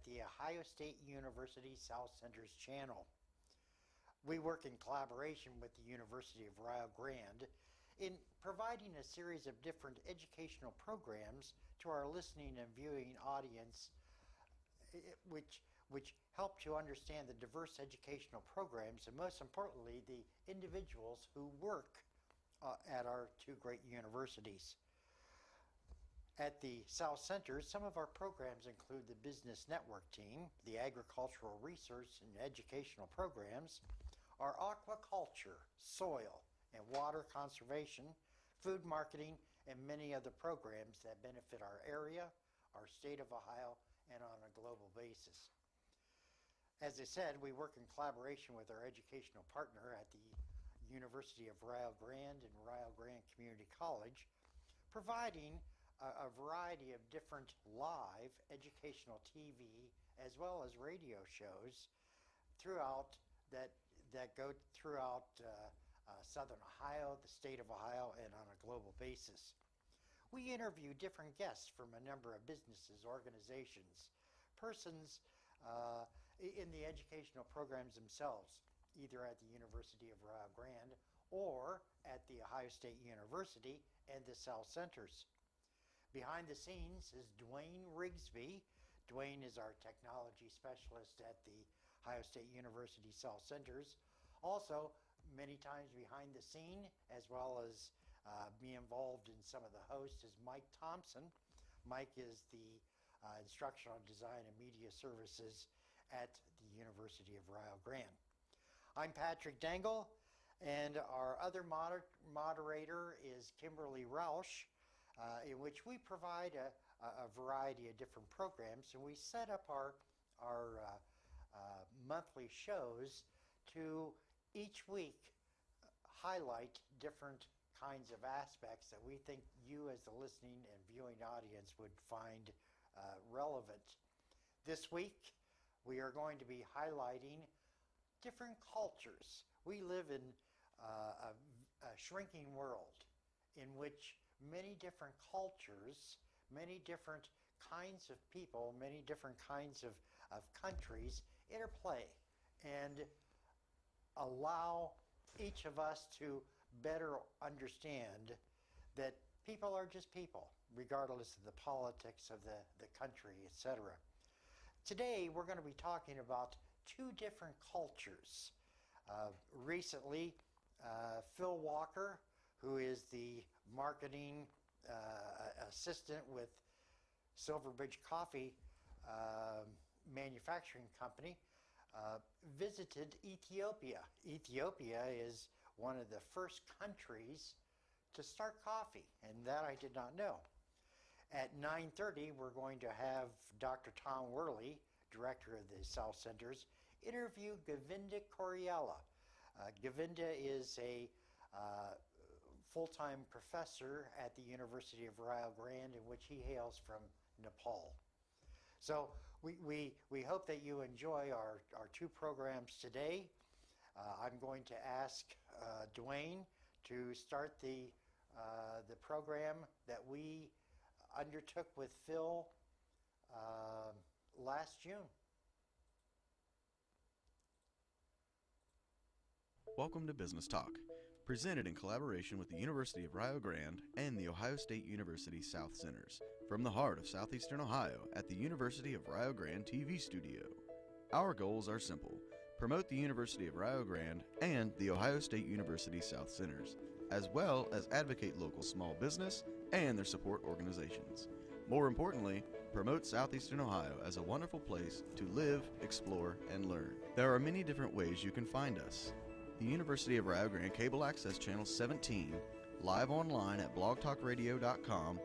the Ohio State University South Center's channel. We work in collaboration with the University of Rio Grande in providing a series of different educational programs to our listening and viewing audience, which help to understand the diverse educational programs and, most importantly, the individuals who work at our two great universities. At the South Center, some of our programs include the Business Network Team, the Agricultural Research and Educational Programs, our Aquaculture, Soil and Water Conservation, Food Marketing, and many other programs that benefit our area, our state of Ohio, and on a global basis. As I said, we work in collaboration with our educational partner at the University of Rio Grande and Rio Grande Community College, providing a variety of different live educational TV as well as radio shows throughout that go throughout Southern Ohio, the state of Ohio, and on a global basis. We interview different guests from a number of businesses, organizations, persons in the educational programs themselves, either at the University of Rio Grande or at the Ohio State University and the South Centers. Behind the scenes is Dwayne Rigsby. Dwayne is our technology specialist at the Ohio State University South Centers. Also, many times behind the scene, as well as be involved in some of the hosts, is Mike Thompson. Mike is the Instructional Design and Media Services at the University of Rio Grande. I'm Patrick Dangle, and our other moderator is Kimberly Rausch, in which we provide a variety of different programs, and we set up our monthly shows to each week highlight different kinds of aspects that we think you as the listening and viewing audience would find relevant. This week we are going to be highlighting different cultures. We live in a shrinking world in which many different cultures, many different kinds of people, many different kinds of countries interplay and allow each of us to better understand that people are just people, regardless of the politics of the country, etc. Today, we're going to be talking about two different cultures. Recently, Phil Walker, who is the marketing assistant with Silverbridge Coffee Manufacturing Company, visited Ethiopia. Ethiopia is one of the first countries to start coffee, and that I did not know. At 9:30, we're going to have Dr. Tom Worley, director of the South Centers, interview Govinda Coriella. Govinda is a full-time professor at the University of Rio Grande, in which he hails from Nepal. So we hope that you enjoy our two programs today. I'm going to ask Dwayne to start the program that we undertook with Phil last June. Welcome to Business Talk, presented in collaboration with the University of Rio Grande and the Ohio State University South Centers, from the heart of southeastern Ohio at the University of Rio Grande TV studio. Our goals are simple: promote the University of Rio Grande and the Ohio State University South Centers, as well as advocate local small business and their support organizations. More importantly, promote southeastern Ohio as a wonderful place to live, explore, and learn. There are many different ways you can find us. The University of Rio Grande Cable Access Channel 17, live online at blogtalkradio.com,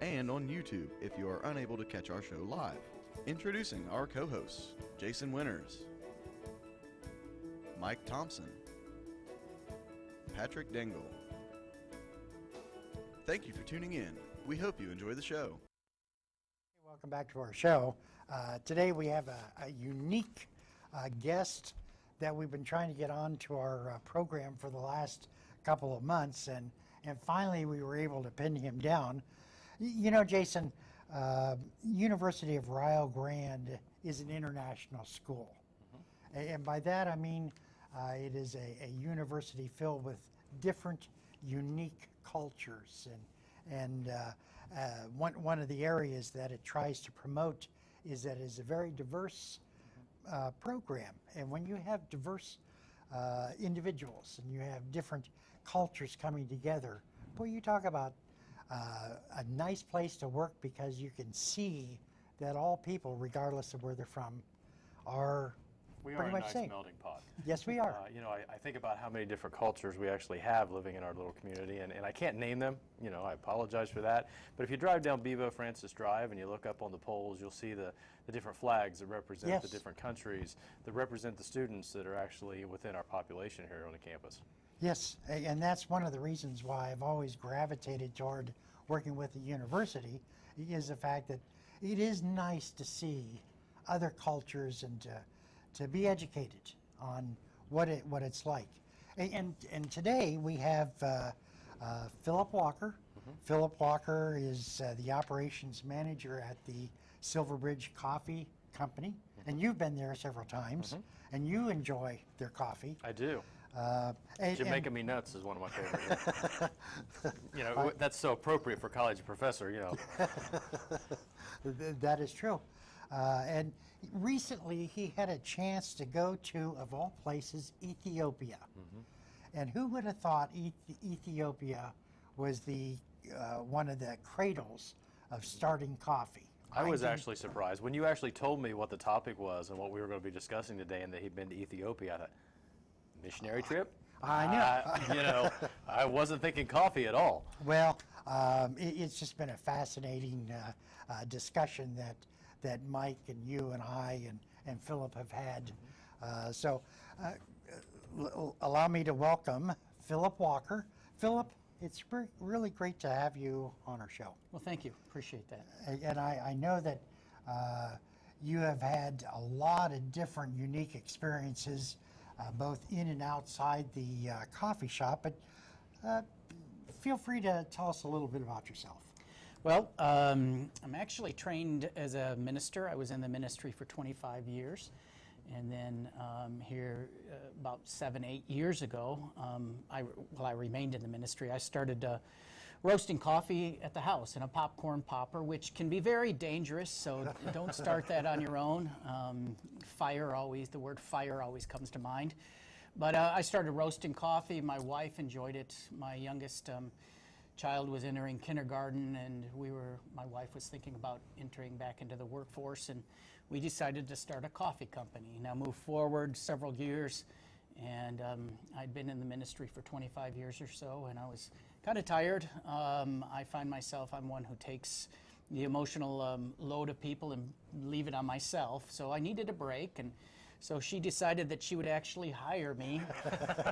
and on YouTube if you are unable to catch our show live. Introducing our co-hosts, Jason Winters, Mike Thompson, Patrick Dangle. Thank you for tuning in. We hope you enjoy the show. Welcome back to our show. Today we have a unique guest that we've been trying to get on to our program for the last couple of months, and finally we were able to pin him down. You know, Jason, University of Rio Grande is an international school. And by that I mean it is a university filled with different unique cultures, and one of the areas that it tries to promote is that it is a very diverse program. And when you have diverse individuals and you have different cultures coming together, boy, you talk about a nice place to work, because you can see that all people, regardless of where they're from, are We pretty are a much nice same. melting pot. Yes, we are. You know, I think about how many different cultures we actually have living in our little community, and I can't name them. You know, I apologize for that. But if you drive down Bevo Francis Drive and you look up on the poles, you'll see the different flags that represent Yes. the different countries, that represent the students that are actually within our population here on the campus. Yes, and that's one of the reasons why I've always gravitated toward working with the university, is the fact that it is nice to see other cultures and to be educated on what it's like. And today we have Philip Walker. Philip Walker is the operations manager at the Silverbridge Coffee Company, and you've been there several times, and you enjoy their coffee. I do. And Jamaica Me Nuts is one of my favorites. You know, that's so appropriate for college professor, you know. That is true. And recently he had a chance to go to, of all places, Ethiopia. And who would have thought Ethiopia was the one of the cradles of starting coffee? I was actually surprised. When you actually told me what the topic was and what we were going to be discussing today, and that he'd been to Ethiopia, I thought, missionary trip? I know. You know, I wasn't thinking coffee at all. Well, it's just been a fascinating discussion that Mike and you and I and Philip have had. So allow me to welcome Philip Walker. Philip, it's really great to have you on our show. Well, thank you. Appreciate that. And I know that you have had a lot of different unique experiences, both in and outside the coffee shop, but feel free to tell us a little bit about yourself. Well, I'm actually trained as a minister. I was in the ministry for 25 years. And then here about 7-8 years ago, I remained in the ministry. I started roasting coffee at the house in a popcorn popper, which can be very dangerous, so don't start that on your own. The word fire always comes to mind. But I started roasting coffee. My wife enjoyed it. My youngest child was entering kindergarten, and my wife was thinking about entering back into the workforce, and we decided to start a coffee company. Now move forward several years, and I'd been in the ministry for 25 years or so, and I was kind of tired. I find myself, I'm one who takes the emotional load of people and leave it on myself, so I needed a break, and so she decided that she would actually hire me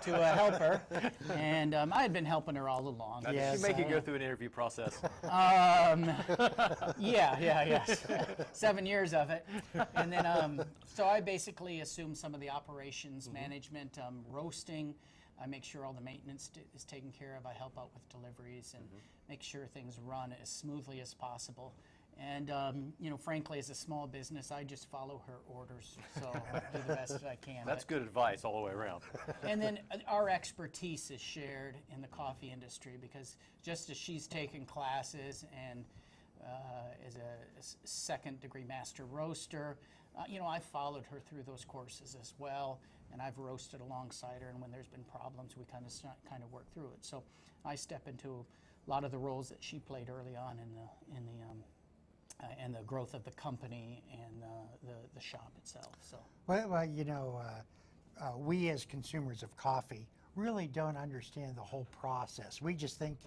to help her, and I had been helping her all along. Now, did she make you go through an interview process? Yes. 7 years of it. And then, so I basically assumed some of the operations management, roasting. I make sure all the maintenance is taken care of. I help out with deliveries and make sure things run as smoothly as possible. And, you know, frankly, as a small business, I just follow her orders, so I do the best that I can. That's good advice all the way around. And then our expertise is shared in the coffee industry, because just as she's taken classes and as a second-degree master roaster, you know, I've followed her through those courses as well, and I've roasted alongside her, and when there's been problems, we kind of work through it. So I step into a lot of the roles that she played early on and the growth of the company and the shop itself. So. Well, you know, we as consumers of coffee really don't understand the whole process. We just think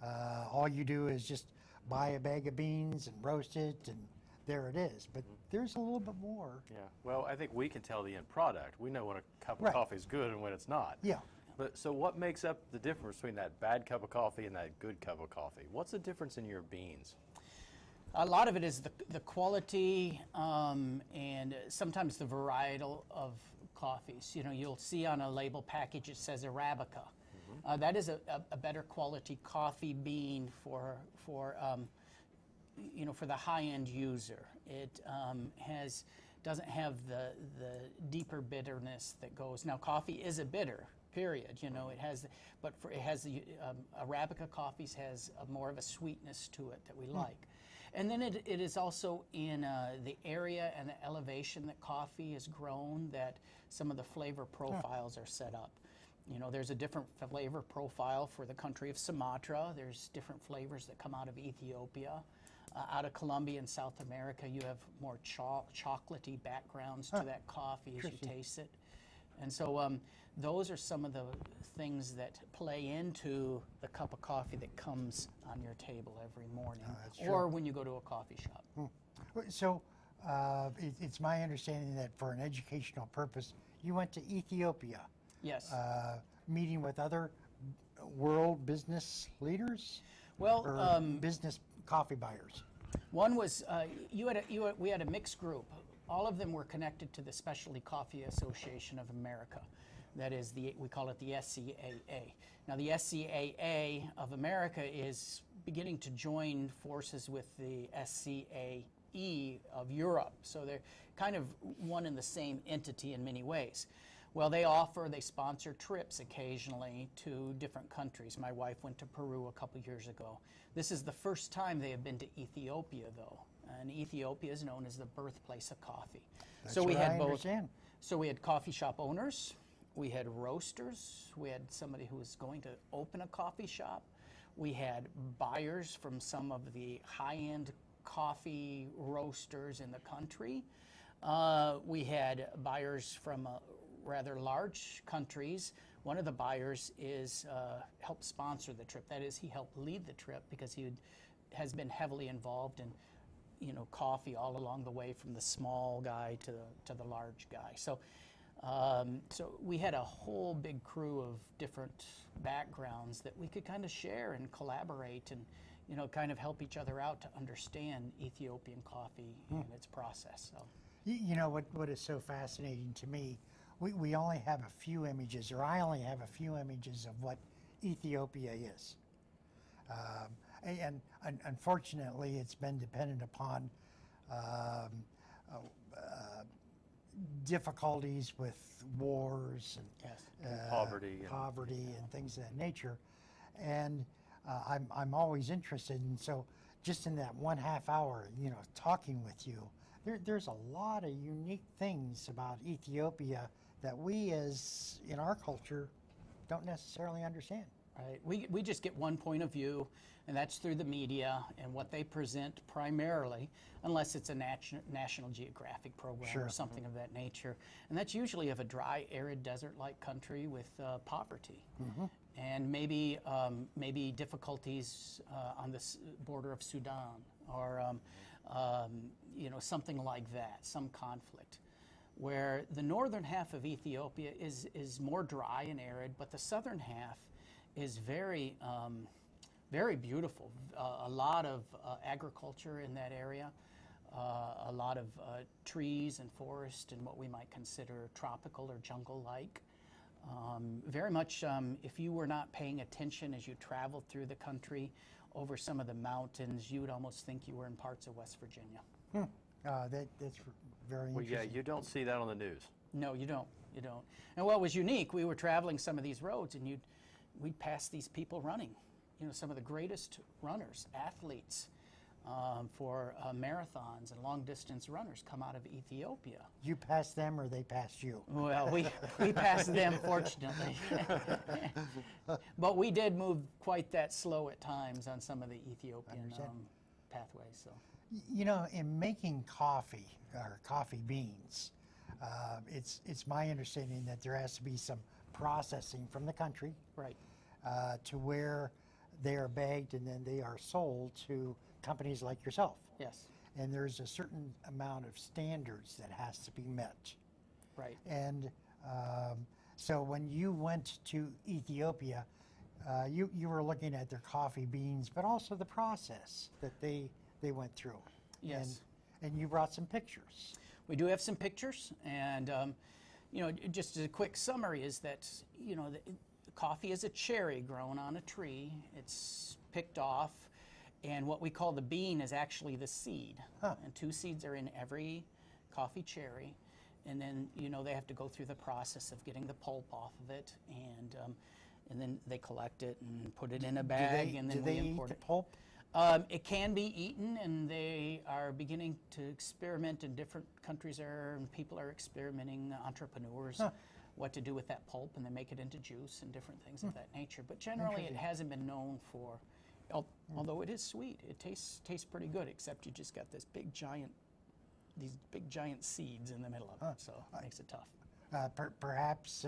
all you do is just buy a bag of beans and roast it, and there it is. But there's a little bit more. Yeah. Well, I think we can tell the end product. We know when a cup of Right. coffee is good and when it's not. Yeah. But so what makes up the difference between that bad cup of coffee and that good cup of coffee? What's the difference in your beans? A lot of it is the quality and sometimes the varietal of coffees. You know, you'll see on a label package it says Arabica. That is a better quality coffee bean for you know, for the high-end user. It has doesn't have the deeper bitterness that goes. Now, coffee is a bitter, period. You know, it has, but it has the Arabica coffees has more of a sweetness to it that we like. And then it is also in the area and the elevation that coffee is grown that some of the flavor profiles are set up. You know, there's a different flavor profile for the country of Sumatra. There's different flavors that come out of Ethiopia. Out of Colombia and South America, you have more chocolatey backgrounds to that coffee as you taste it. And so those are some of the things that play into the cup of coffee that comes on your table every morning or when you go to a coffee shop. So it's my understanding that for an educational purpose, you went to Ethiopia. Yes. Meeting with other world business leaders? Well, or business coffee buyers? One was, we had a mixed group. All of them were connected to the Specialty Coffee Association of America. That is, we call it the SCAA. Now, the SCAA of America is beginning to join forces with the SCAE of Europe. So they're kind of one and the same entity in many ways. Well, they sponsor trips occasionally to different countries. My wife went to Peru a couple years ago. This is the first time they have been to Ethiopia, though. And Ethiopia is known as the birthplace of coffee. That's so we what had I both. understand. So we had coffee shop owners, we had roasters, we had somebody who was going to open a coffee shop, we had buyers from some of the high-end coffee roasters in the country. We had buyers from rather large countries. One of the buyers helped sponsor the trip. That is, he helped lead the trip because he has been heavily involved in, you know, coffee all along the way from the small guy to the large guy. So, so we had a whole big crew of different backgrounds that we could kind of share and collaborate and, you know, kind of help each other out to understand Ethiopian coffee and its process. So. You know what is so fascinating to me? We only have a few images, or I only have a few images of what Ethiopia is. And unfortunately, it's been dependent upon difficulties with wars and poverty and things of that nature. And I'm always interested, and so just in that 1/2 hour, you know, talking with you, there's a lot of unique things about Ethiopia that we, as in our culture, don't necessarily understand. Right. We just get one point of view, and that's through the media and what they present primarily, unless it's a National Geographic program or something of that nature. And that's usually of a dry, arid, desert-like country with poverty. And maybe difficulties on the border of Sudan or you know, something like that, some conflict. Where the northern half of Ethiopia is more dry and arid, but the southern half is very, very beautiful. A lot of agriculture in that area, a lot of trees and forest and what we might consider tropical or jungle-like. Very much, if you were not paying attention as you traveled through the country over some of the mountains, you would almost think you were in parts of West Virginia. That's very interesting. Well, yeah, you don't see that on the news. No, you don't. You don't. And what was unique, we were traveling some of these roads, and we'd pass these people running. You know, some of the greatest runners, athletes for marathons and long-distance runners come out of Ethiopia. You passed them, or they passed you? Well, we passed them, fortunately. But we did move quite that slow at times on some of the Ethiopian pathways. So. You know, in making coffee or coffee beans, it's my understanding that there has to be some processing from the country, right, to where they are bagged and then they are sold to companies like yourself. Yes. And there's a certain amount of standards that has to be met. Right. And so when you went to Ethiopia, you were looking at their coffee beans, but also the process that they went through. Yes. And you brought some pictures. We do have some pictures, and you know, just as a quick summary is that, you know, the coffee is a cherry grown on a tree. It's picked off, and what we call the bean is actually the seed. And 2 seeds are in every coffee cherry, and then they have to go through the process of getting the pulp off of it, and then they collect it and put it in a bag, and then do we they import eat it. the pulp? It can be eaten, and they are beginning to experiment in different countries. And people are experimenting, entrepreneurs, what to do with that pulp, and they make it into juice and different things of that nature. But generally, it hasn't been known for. Although it is sweet, it tastes pretty good. Except you just got these big giant seeds in the middle of it, so it makes it tough. Perhaps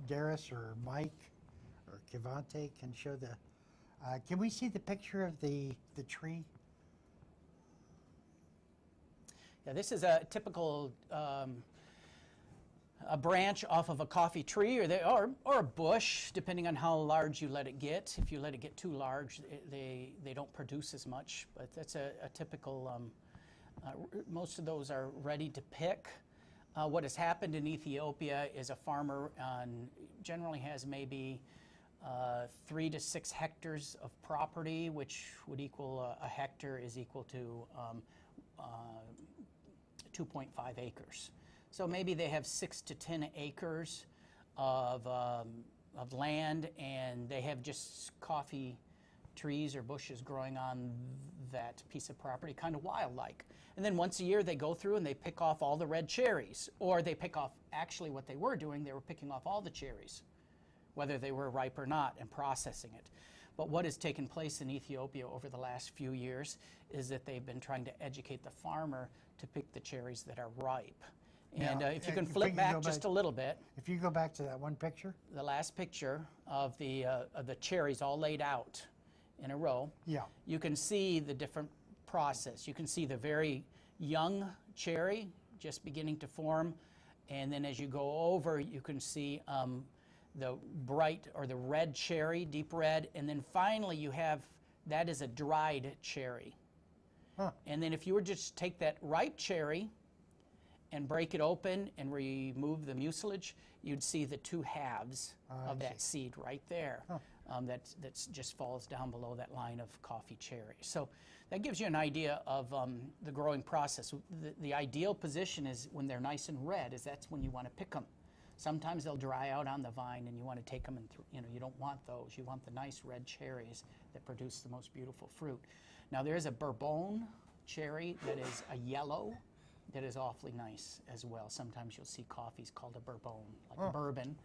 Darius or Mike or Kivante can show the. Can we see the picture of the tree? Yeah, this is a typical a branch off of a coffee tree, or a bush, depending on how large you let it get. If you let it get too large, they don't produce as much. But that's a typical. Most of those are ready to pick. What has happened in Ethiopia is a farmer generally has maybe 3 to 6 hectares of property, which would equal a hectare is equal to 2.5 acres. So maybe they have 6 to 10 acres of land, and they have just coffee trees or bushes growing on that piece of property, kind of wild-like. And then once a year they go through and they pick off all the red cherries, or they pick off, actually what they were doing, they were picking off all the cherries, whether they were ripe or not, and processing it. But what has taken place in Ethiopia over the last few years is that they've been trying to educate the farmer to pick the cherries that are ripe. And Now, if you can if we flip can back go just back- a little bit, If you go back to that one picture. the last picture of the cherries all laid out in a row, Yeah. you can see the different process. You can see the very young cherry just beginning to form, and then as you go over, you can see the bright or the red cherry, deep red, and then finally you have, that is a dried cherry. And then if you were to just take that ripe cherry and break it open and remove the mucilage, you'd see the 2 halves of that seed right there. That just falls down below that line of coffee cherry. So that gives you an idea of the growing process. The ideal position is when they're nice and red, is that's when you want to pick them. Sometimes they'll dry out on the vine and you want to take them and you don't want those. You want the nice red cherries that produce the most beautiful fruit. Now there is a Bourbon cherry that is a yellow that is awfully nice as well. Sometimes you'll see coffees called a Bourbon, like a bourbon.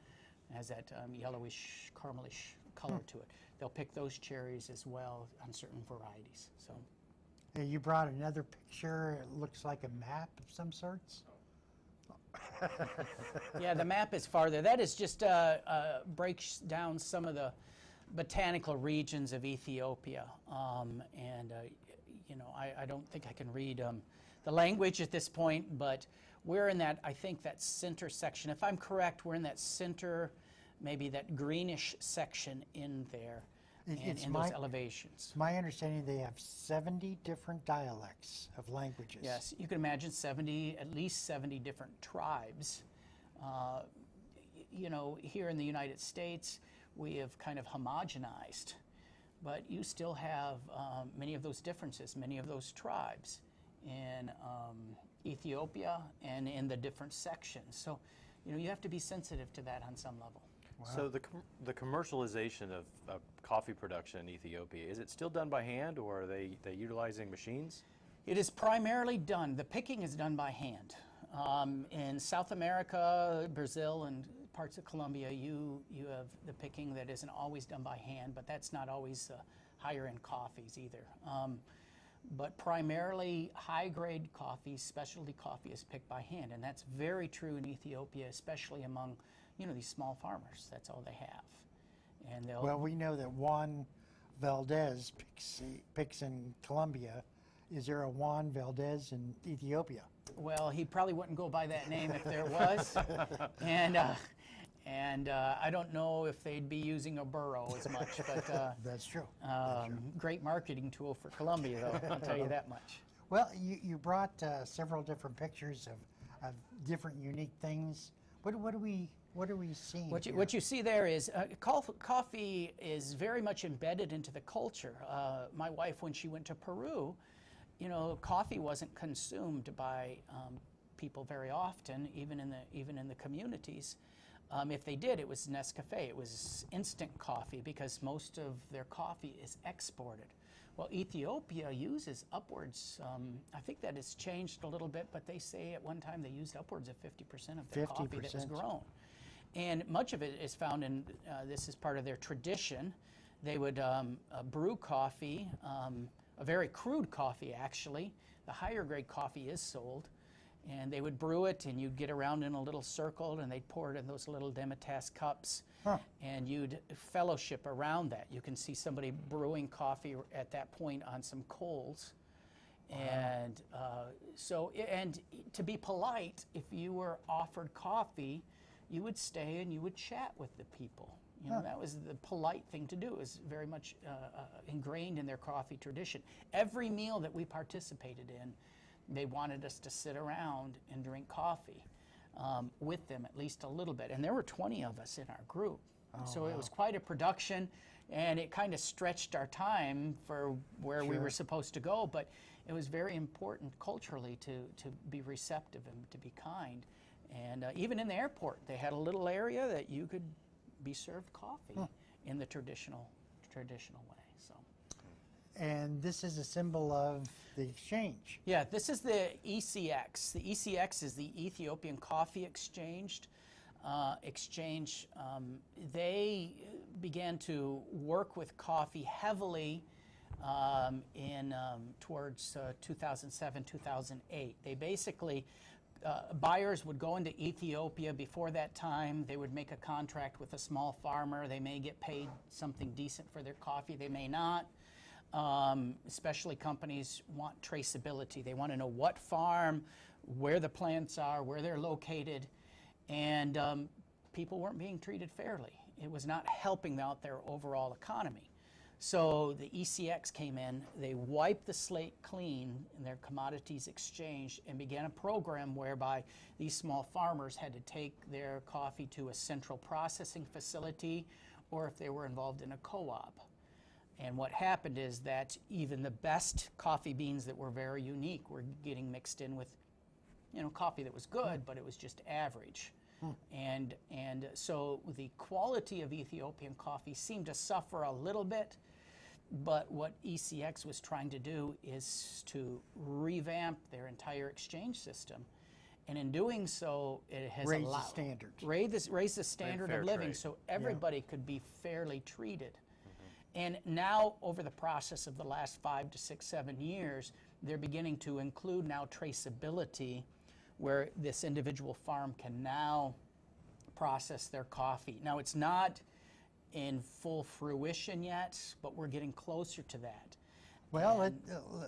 It has that yellowish, caramelish color to it. They'll pick those cherries as well on certain varieties. So, You brought another picture. It looks like a map of some sorts. yeah, the map is farther. That is just breaks down some of the botanical regions of Ethiopia. I don't think I can read the language at this point, but we're in that, I think, that center section. If I'm correct, we're in that center, maybe that greenish section in there, in those elevations. My understanding they have 70 different dialects of languages. Yes, you can imagine at least 70 different tribes. Here in the United States, we have kind of homogenized, but you still have many of those differences, many of those tribes in Ethiopia and in the different sections. So, you have to be sensitive to that on some level. Wow. So the commercialization of coffee production in Ethiopia, is it still done by hand, or are they utilizing machines? It is primarily done, the picking is done by hand. In South America, Brazil, and parts of Colombia, you have the picking that isn't always done by hand, but that's not always higher end coffees either. But primarily high-grade coffee, specialty coffee is picked by hand, and that's very true in Ethiopia, especially among these small farmers. That's all they have, and Well, we know that Juan Valdez picks in Colombia. Is there a Juan Valdez in Ethiopia? Well, he probably wouldn't go by that name if there was, and I don't know if they'd be using a burro as much, but That's true. great marketing tool for Colombia, though. I'll tell you that much. Well, you brought several different pictures of different unique things. What are we seeing? What you see there is coffee is very much embedded into the culture. My wife, when she went to Peru, you know, coffee wasn't consumed by people very often, even in the communities. If they did, it was Nescafe. It was instant coffee because most of their coffee is exported. Well, Ethiopia uses upwards, I think that has changed a little bit, but they say at one time they used upwards of 50% of their coffee that was 50%. grown. And much of it is found in, this is part of their tradition. They would brew coffee, a very crude coffee actually. The higher grade coffee is sold. And they would brew it, and you'd get around in a little circle, and they'd pour it in those little Demitasse cups, and you'd fellowship around that. You can see somebody brewing coffee at that point on some coals. And and to be polite, if you were offered coffee, you would stay and you would chat with the people. You know, that was the polite thing to do. It was very much ingrained in their coffee tradition. Every meal that we participated in, they wanted us to sit around and drink coffee with them at least a little bit. And there were 20 of us in our group. So it was quite a production, and it kind of stretched our time for where we were supposed to go. But it was very important culturally to be receptive and to be kind. And even in the airport, they had a little area that you could be served coffee in the traditional way. So. And this is a symbol of the exchange. Yeah, this is the ECX. The ECX is the Ethiopian Coffee Exchange. They began to work with coffee heavily towards 2007, 2008. They basically, buyers would go into Ethiopia before that time. They would make a contract with a small farmer. They may get paid something decent for their coffee. They may not. Especially companies want traceability. They want to know what farm, where the plants are, where they're located, and people weren't being treated fairly. It was not helping out their overall economy. So the ECX came in, they wiped the slate clean in their commodities exchange and began a program whereby these small farmers had to take their coffee to a central processing facility, or if they were involved in a co-op. And what happened is that even the best coffee beans that were very unique were getting mixed in with, you know, coffee that was good, but it was just average. And so the quality of Ethiopian coffee seemed to suffer a little bit, but what ECX was trying to do is to revamp their entire exchange system. And in doing so, it has Raise the allowed standards. raise the standard fair of living trade. so everybody could be fairly treated. And now, over the process of the last 5 to 6, 7 years, they're beginning to include now traceability, where this individual farm can now process their coffee. Now, it's not in full fruition yet, but we're getting closer to that. Well,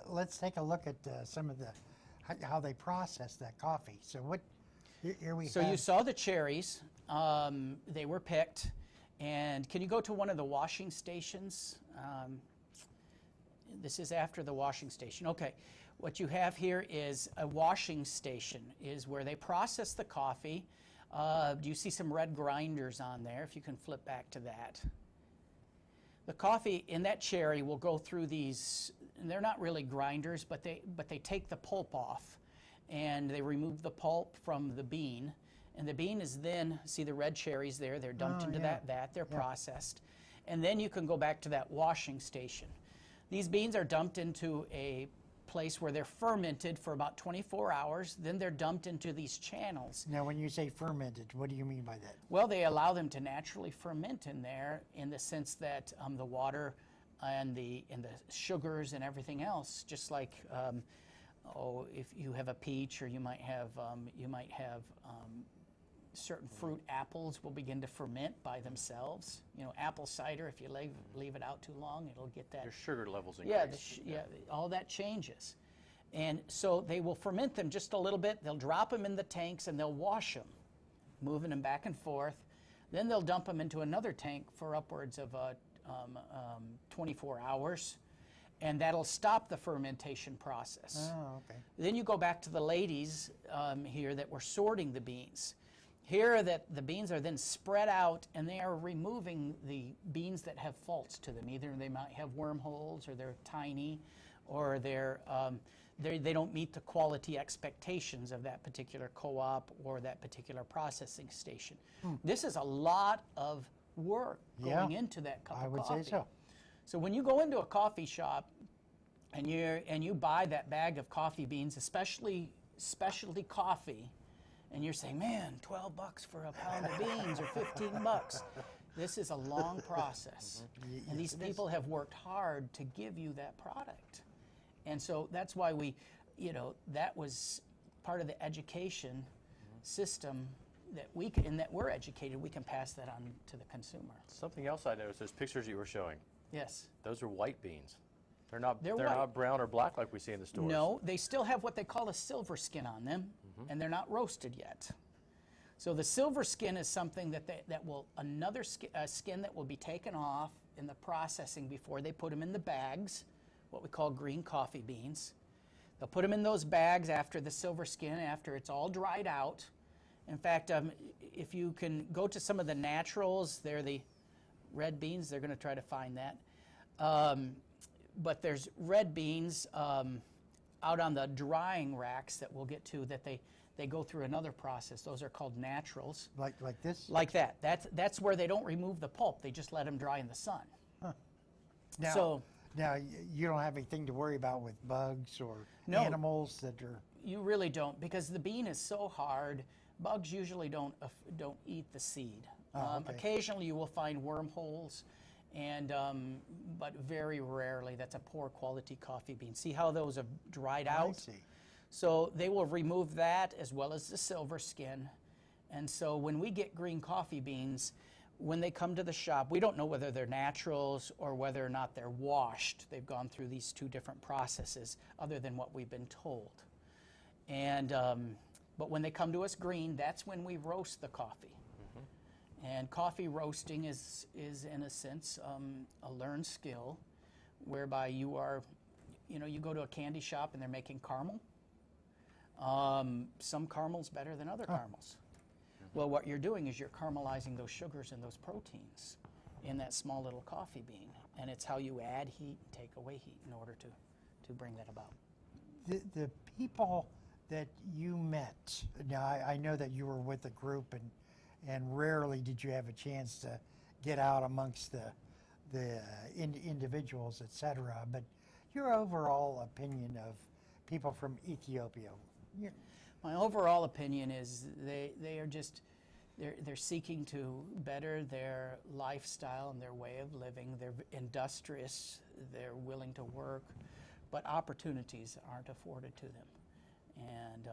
let's take a look at some of how they process that coffee. So here we So have. you saw the cherries. They were picked. And can you go to one of the washing stations? This is after the washing station. Okay, what you have here is a washing station, is where they process the coffee. Do you see some red grinders on there? If you can flip back to that. The coffee in that cherry will go through these, and they're not really grinders, but they take the pulp off, and they remove the pulp from the bean. And the bean is then, see the red cherries there, they're dumped into that vat, they're processed. And then you can go back to that washing station. These beans are dumped into a place where they're fermented for about 24 hours, then they're dumped into these channels. Now, when you say fermented, what do you mean by that? Well, they allow them to naturally ferment in there, in the sense that the water and the sugars and everything else, just like if you have a peach, or you might have certain fruit, apples will begin to ferment by themselves. You know, apple cider, if you leave it out too long, it'll get that. Your sugar levels increase. All that changes. And so they will ferment them just a little bit. They'll drop them in the tanks and they'll wash them, moving them back and forth. Then they'll dump them into another tank for upwards of 24 hours. And that'll stop the fermentation process. Oh, okay. Then you go back to the ladies here that were sorting the beans. Here, that the beans are then spread out, and they are removing the beans that have faults to them. Either they might have wormholes, or they're tiny, or they're they don't meet the quality expectations of that particular co-op or that particular processing station. This is a lot of work going into that cup I of would coffee. say so. So when you go into a coffee shop and you buy that bag of coffee beans, especially specialty coffee, and you're saying, man, $12 for a pound of beans or $15. This is a long process. And these people have worked hard to give you that product. And so that's why that was part of the education system that we're educated, we can pass that on to the consumer. Something else I noticed, those pictures you were showing, Yes. those are white beans. They're not They're they're white. not brown or black like we see in the stores. No, they still have what they call a silver skin on them, and they're not roasted yet. So the silver skin is something another skin that will be taken off in the processing before they put them in the bags, what we call green coffee beans. They'll put them in those bags after the silver skin, after it's all dried out. In fact, if you can go to some of the naturals, they're the red beans. They're going to try to find that. But there's red beans out on the drying racks that we'll get to that they go through another process. Those are called naturals. Like this? Like that. That's where they don't remove the pulp. They just let them dry in the sun. Now, you don't have anything to worry about with bugs or No. animals that are... You really don't, because the bean is so hard. Bugs usually don't eat the seed. Okay. Occasionally you will find wormholes, but very rarely. That's a poor quality coffee bean. See how those have dried out? I see. So they will remove that as well as the silver skin. And so when we get green coffee beans, when they come to the shop, we don't know whether they're naturals or whether or not they're washed. They've gone through these two different processes other than what we've been told. And but when they come to us green, that's when we roast the coffee. And coffee roasting is in a sense a learned skill, whereby you go to a candy shop and they're making caramel. Some caramel's better than other caramels. Well, what you're doing is you're caramelizing those sugars and those proteins in that small little coffee bean, and it's how you add heat and take away heat in order to bring that about. The people that you met, now I know that you were with a group and rarely did you have a chance to get out amongst the individuals, etc. But your overall opinion of people from Ethiopia? My overall opinion is they are just they're seeking to better their lifestyle and their way of living. They're industrious. They're willing to work, but opportunities aren't afforded to them. And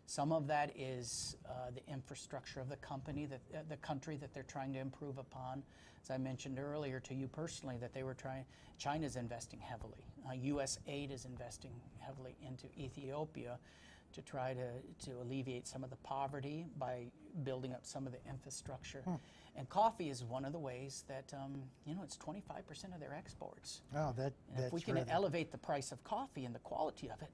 some of that is the infrastructure of the country that they're trying to improve upon. As I mentioned earlier to you personally, that China's investing heavily. U.S. aid is investing heavily into Ethiopia to try to alleviate some of the poverty by building up some of the infrastructure. And coffee is one of the ways that, it's 25% of their exports. Oh, And if we can elevate the price of coffee and the quality of it,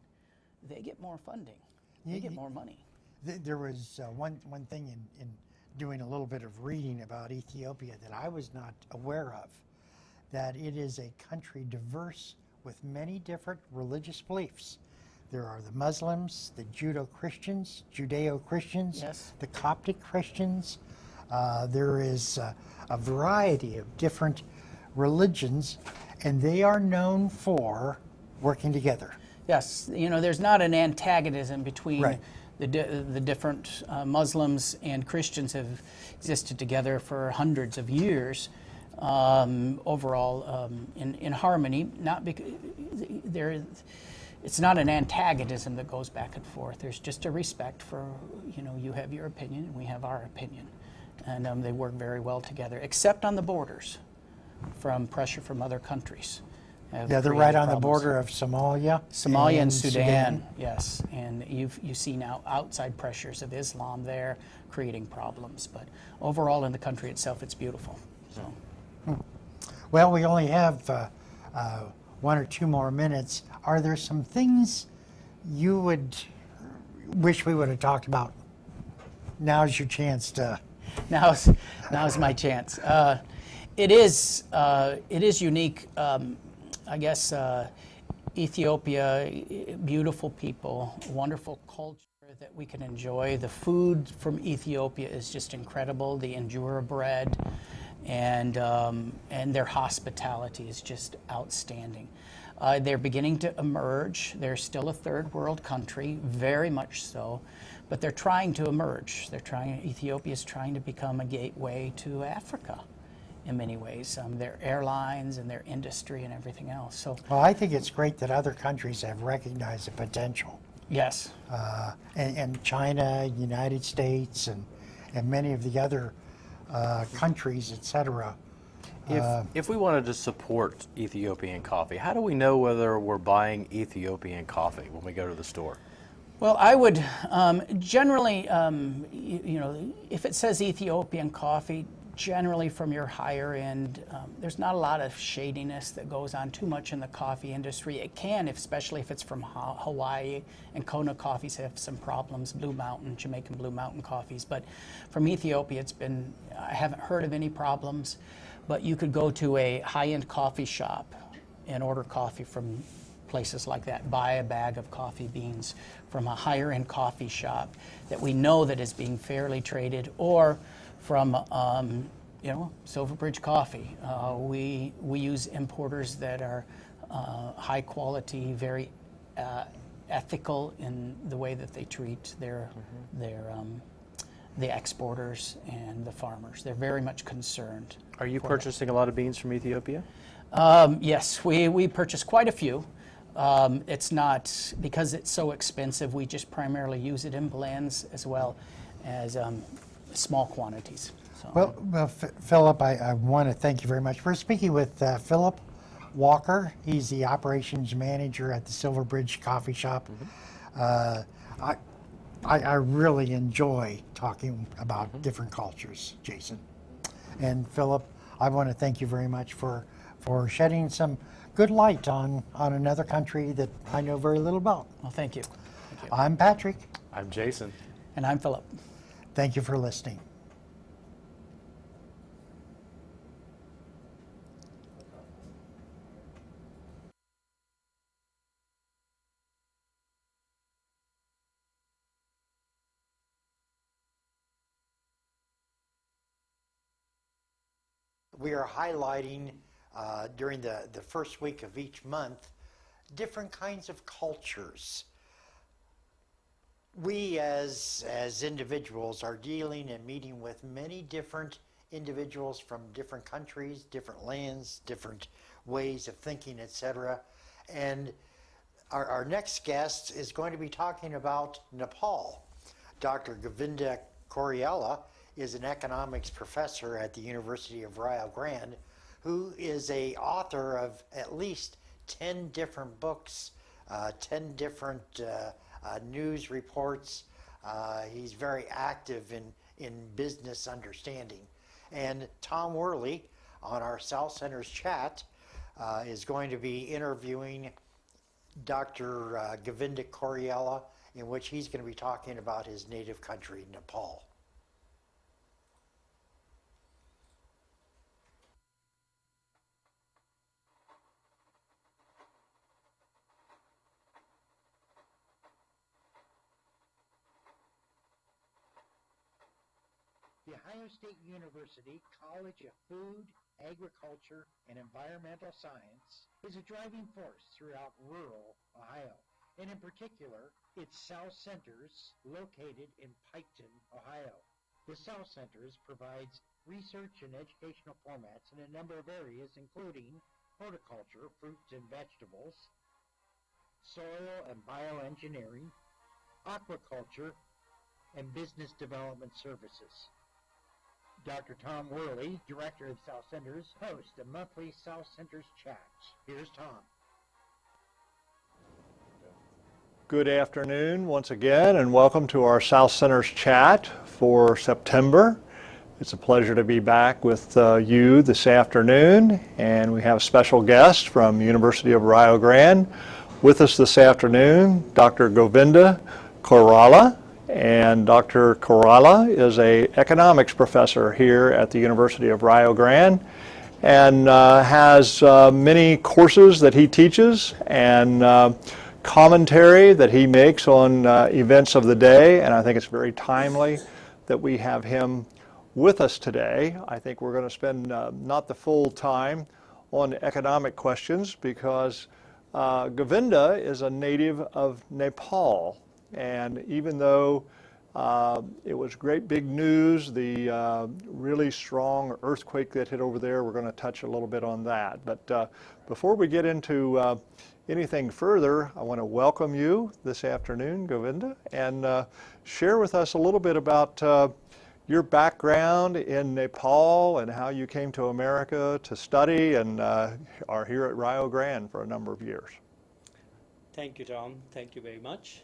they get more funding. They get more money. There was one thing in doing a little bit of reading about Ethiopia that I was not aware of, that it is a country diverse with many different religious beliefs. There are the Muslims, the Judeo-Christians, Yes. the Coptic Christians. There is a variety of different religions, and they are known for working together. Yes, there's not an antagonism between Right. the different Muslims and Christians have existed together for hundreds of years. Overall, in harmony, not because it's not an antagonism that goes back and forth. There's just a respect for, you have your opinion and we have our opinion. And they work very well together, except on the borders from pressure from other countries. Yeah, they're right on the border of Somalia. And Sudan, yes. And you see now outside pressures of Islam there creating problems. But overall in the country itself, it's beautiful. So. Well, we only have 1 or 2 more minutes. Are there some things you would wish we would have talked about? Now's your chance to. Now's my chance. It is unique. I guess Ethiopia, beautiful people, wonderful culture that we can enjoy. The food from Ethiopia is just incredible. The injera bread and their hospitality is just outstanding. They're beginning to emerge. They're still a third world country, very much so, but they're trying to emerge. Ethiopia is trying to become a gateway to Africa in many ways, their airlines and their industry and everything else. So, Well, I think it's great that other countries have recognized the potential. yes, And China, United States, and many of the other countries, et cetera. If we wanted to support Ethiopian coffee, how do we know whether we're buying Ethiopian coffee when we go to the store? well, I would generally, if it says Ethiopian coffee, generally from your higher end, there's not a lot of shadiness that goes on too much in the coffee industry. It can, especially if it's from Hawaii, and Kona coffees have some problems, Blue Mountain, Jamaican Blue Mountain coffees. But from Ethiopia, I haven't heard of any problems. But you could go to a high-end coffee shop and order coffee from places like that, buy a bag of coffee beans from a higher-end coffee shop that we know that is being fairly traded, or from Silverbridge Coffee. We use importers that are high quality, very ethical in the way that they treat the exporters and the farmers. They're very much concerned. Are you purchasing a lot of beans from Ethiopia? Yes, we purchase quite a few. It's not, because it's so expensive, we just primarily use it in blends as well as small quantities. So. Well, Philip, I want to thank you very much. We're speaking with Philip Walker. He's the operations manager at the Silverbridge Coffee Shop. I really enjoy talking about different cultures, Jason. And Philip, I want to thank you very much for shedding some good light on another country that I know very little about. Well, thank you. I'm Patrick. I'm Jason. And I'm Philip. Thank you for listening. We are highlighting during the first week of each month different kinds of cultures. We as individuals are dealing and meeting with many different individuals from different countries, different lands, different ways of thinking, etc. And our next guest is going to be talking about Nepal. Dr. Govinda Coriella is an economics professor at the University of Rio Grande, who is an author of at least 10 different books, 10 different news reports. He's very active in business understanding. And Tom Worley on our South Centers chat is going to be interviewing Dr. Govinda Coriella, in which he's going to be talking about his native country, Nepal. The Ohio State University College of Food, Agriculture, and Environmental Science is a driving force throughout rural Ohio, and in particular, its South Centers located in Piketon, Ohio. The South Centers provides research and educational formats in a number of areas, including horticulture, fruits and vegetables, soil and bioengineering, aquaculture, and business development services. Dr. Tom Worley, director of South Centers, hosts a monthly South Centers chat. Here's Tom. Good afternoon once again, and welcome to our South Centers chat for September. It's a pleasure to be back with you this afternoon, and we have a special guest from University of Rio Grande with us this afternoon, Dr. Govinda Coriella. And Dr. Coriella is an economics professor here at the University of Rio Grande, and has many courses that he teaches and commentary that he makes on events of the day, and I think it's very timely that we have him with us today. I think we're going to spend not the full time on economic questions because Govinda is a native of Nepal, and even though it was great big news, the really strong earthquake that hit over there, we're going to touch a little bit on that. But before we get into anything further, I want to welcome you this afternoon, Govinda, and share with us a little bit about your background in Nepal and how you came to America to study and are here at Rio Grande for a number of years. Thank you, Tom. Thank you very much.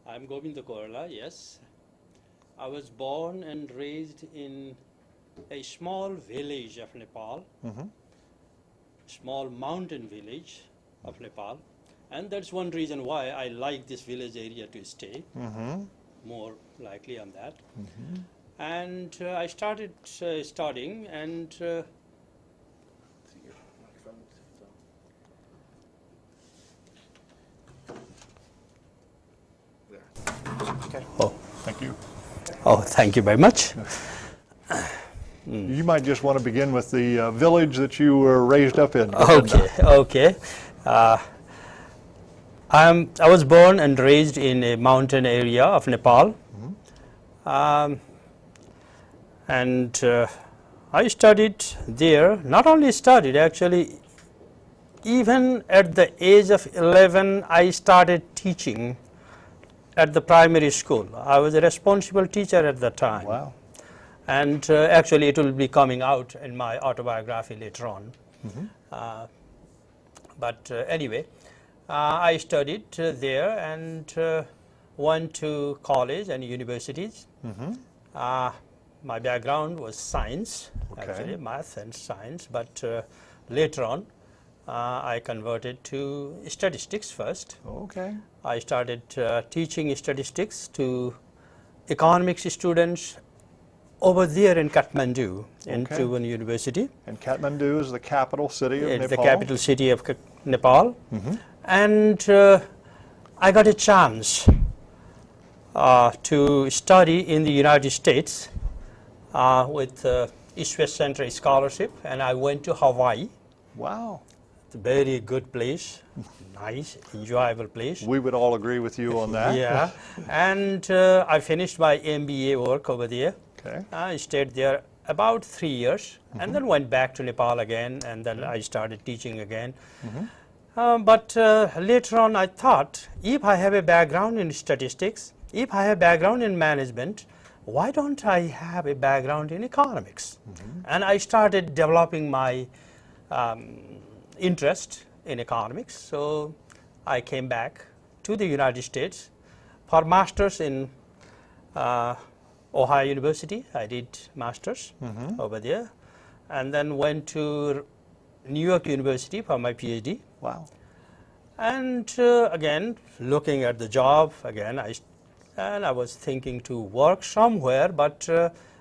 I'm Govinda Korla, yes. I was born and raised in a small village of Nepal, small mountain village of Nepal. And that's one reason why I like this village area to stay, more likely on that. And I started studying and Oh, thank you. oh, thank you very much. You might just want to begin with the village that you were raised up in. Govinda. Okay. I was born and raised in a mountain area of Nepal. And I studied there, not only studied, actually, even at the age of 11, I started teaching at the primary school. I was a responsible teacher at the time. Wow. And actually, it will be coming out in my autobiography later on. But anyway, I studied there and went to college and universities. My background was science, actually, math and science, but later on, I converted to statistics first. Okay. I started teaching statistics to economics students over there in Kathmandu, in Tribhuvan University. And Kathmandu is the capital city of Nepal? It's the capital city of Nepal. And I got a chance to study in the United States with East West Center scholarship, and I went to Hawaii. Wow. It's a very good place, nice, enjoyable place. We would all agree with you on that. Yeah, and I finished my MBA work over there. Okay. I stayed there about 3 years, and then went back to Nepal again, and then I started teaching again. But later on, I thought, if I have a background in statistics, if I have a background in management, why don't I have a background in economics? And I started developing my interest in economics. So I came back to the United States for master's in Ohio University. I did master's over there, and then went to New York University for my PhD. Wow. And again, looking at the job, again, I was thinking to work somewhere, but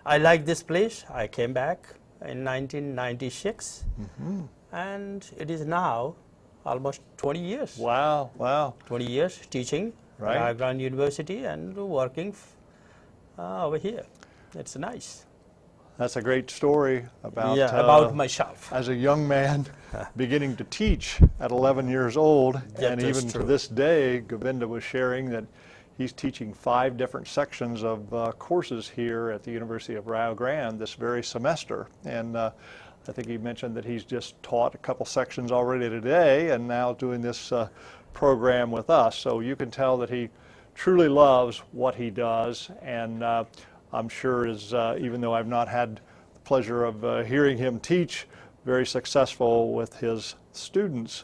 I liked this place. I came back in 1996, and it is now almost 20 years. Wow, wow. 20 years teaching Right. at Rio Grande University and working over here. It's nice. That's a great story about, about myself. as a young man beginning to teach at 11 years old. Yeah, And that's even to true. this day, Govinda was sharing that he's teaching 5 different sections of courses here at the University of Rio Grande this very semester. And I think he mentioned that he's just taught a couple sections already today and now doing this program with us. So you can tell that he truly loves what he does, and I'm sure is, even though I've not had the pleasure of hearing him teach, very successful with his students.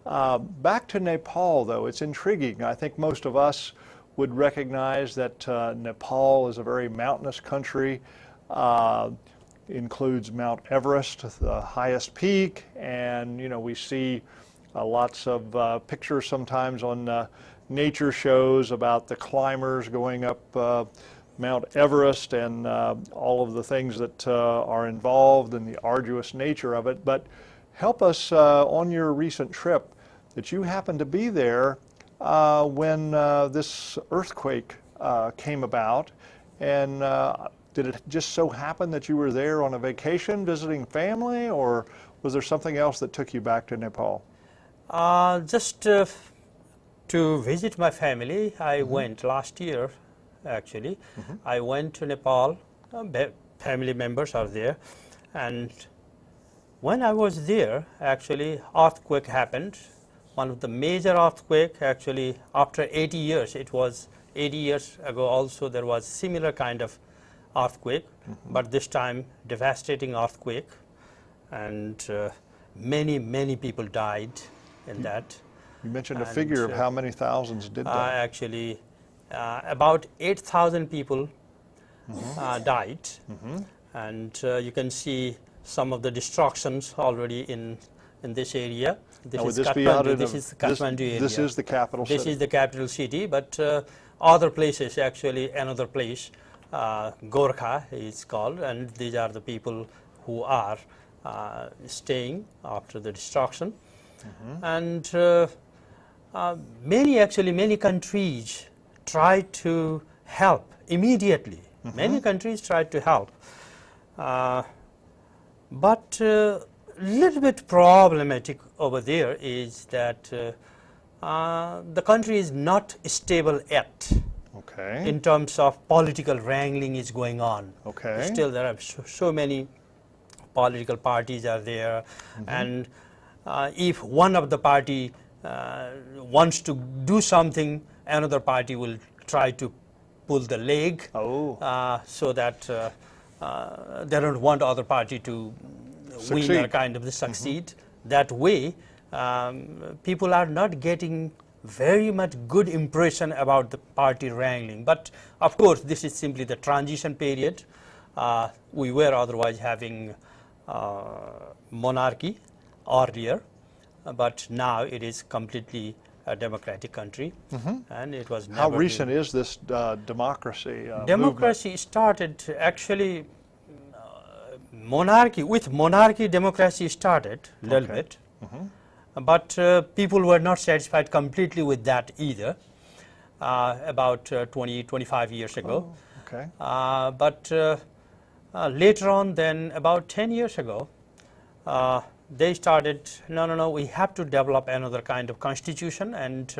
Back to Nepal, though, it's intriguing. I think most of us would recognize that Nepal is a very mountainous country, includes Mount Everest, the highest peak, and we see lots of pictures sometimes on nature shows about the climbers going up Mount Everest and all of the things that are involved and the arduous nature of it. But help us on your recent trip that you happened to be there when this earthquake came about. And did it just so happen that you were there on a vacation visiting family, or was there something else that took you back to Nepal? Just to visit my family, I went last year, actually. I went to Nepal, family members are there, and when I was there, actually, earthquake happened. One of the major earthquake, actually, after 80 years, it was 80 years ago also, there was similar kind of earthquake, but this time devastating earthquake, and many people died in that. You mentioned a And, figure of how many thousands did die. Actually, about 8,000 people died, and you can see some of the destructions already in this area. This Now, would is this be out Kathmandu. in This is Kathmandu area. This is the capital This city. is the capital city, but other places, actually another place, Gorkha is called, and these are the people who are staying after the destruction. And many countries tried to help immediately. Many countries tried to help. But little bit problematic over there is that the country is not stable yet. Okay. In terms of political wrangling is going on. Okay. Still there are so many political parties are there, and if one of the party wants to do something, another party will try to pull the leg, so that they don't want other party to win or kind of succeed. That way, people are not getting very much good impression about the party wrangling. But of course, this is simply the transition period. We were otherwise having monarchy earlier, but now it is completely a democratic country, and it was never. How recent is this democracy? Democracy started actually. Monarchy, democracy started a little bit, but people were not satisfied completely with that either. About 20-25 years ago. Okay. But later on, then about 10 years ago, they started, no, we have to develop another kind of constitution, and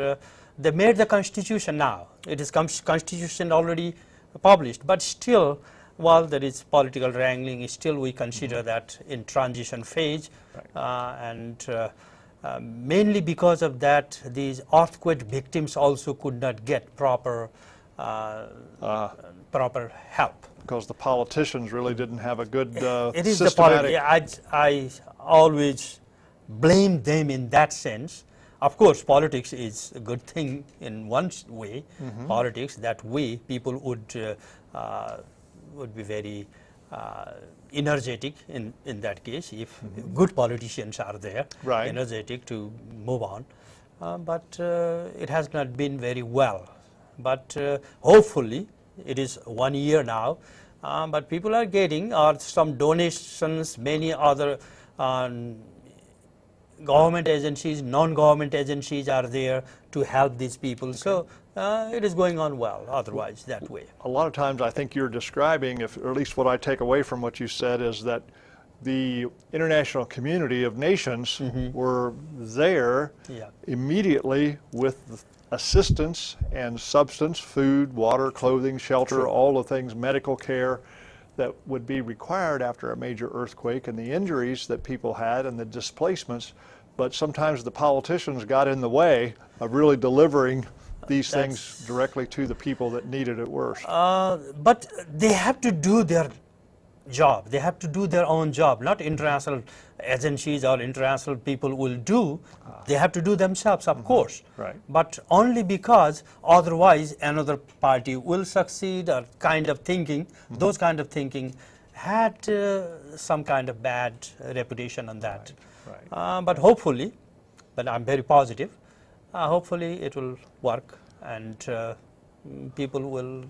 they made the constitution now. It is constitution already published, but still, while there is political wrangling, still we consider that in transition phase, and mainly because of that, these earthquake victims also could not get proper help. Because the politicians really didn't have a good It is systematic. I always blame them in that sense. Of course, politics is a good thing in one way. Politics, that way, people would be very energetic in that case if good politicians are there, energetic to move on. But it has not been very well. But hopefully, it is 1 year now, but people are getting some donations, many other government agencies, non-government agencies are there to help these people. So it is going on well otherwise that way. A lot of times I think you're describing, or at least what I take away from what you said, is that the international community of nations were there immediately with assistance and substance, food, water, clothing, shelter, all the things, medical care that would be required after a major earthquake, and the injuries that people had and the displacements. But sometimes the politicians got in the way of really delivering these things directly to the people that needed it worst. But they have to do their job. They have to do their own job. Not international agencies or international people will do. They have to do themselves, of course. Right. But only because otherwise another party will succeed, or kind of thinking, those kind of thinking had some kind of bad reputation on that. Right. But hopefully, but I'm very positive, hopefully it will work, and people will